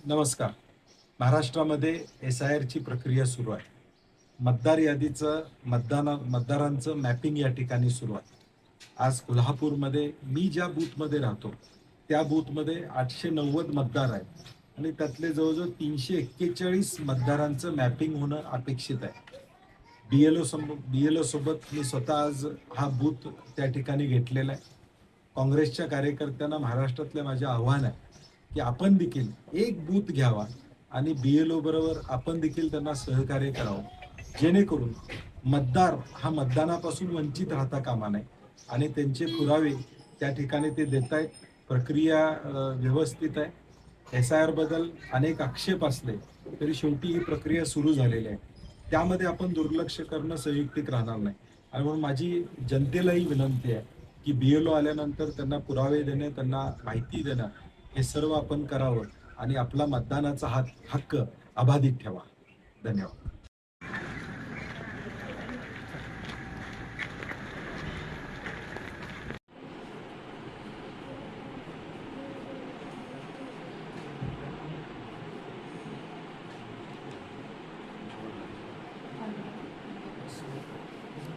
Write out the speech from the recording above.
नमस्कार. महाराष्ट्रामध्ये SIRची प्रक्रिया सुरू आहे. मतदार यादीचं मतदारांचं मॅपिंग या ठिकाणी सुरू आहे. आज कोल्हापूरमध्ये मी ज्या बूथमध्ये राहतो, त्या बूथमध्ये 890 मतदार आहेत आणि त्यातले जवळजवळ 341 मतदारांचं मॅपिंग होणं अपेक्षित आहे. BLO सोबत मी स्वतः आज हा बूथ त्या ठिकाणी घेतलेला आहे. काँग्रेसच्या कार्यकर्त्यांना महाराष्ट्रातलं माझे आव्हान आहे की आपण देखील एक बूथ घ्यावा आणि BLO बरोबर आपण देखील त्यांना सहकार्य करावं, जेणेकरून मतदार हा मतदानापासून वंचित राहता कामा नये आणि त्यांचे पुरावे त्या ठिकाणी ते देत आहेत. प्रक्रिया व्यवस्थित आहे. SIR बद्दल अनेक आक्षेप असले तरी शेवटी ही प्रक्रिया सुरू झालेली आहे. त्यामध्ये आपण दुर्लक्ष करणं संयुक्तिक राहणार नाही. आणि म्हणून माझी जनतेलाही विनंती आहे की BLO आल्यानंतर त्यांना पुरावे देणे, त्यांना माहिती देणं, हे सर्व आपण करावं आणि आपला मतदानाचा हक्क अबाधित ठेवा. धन्यवाद.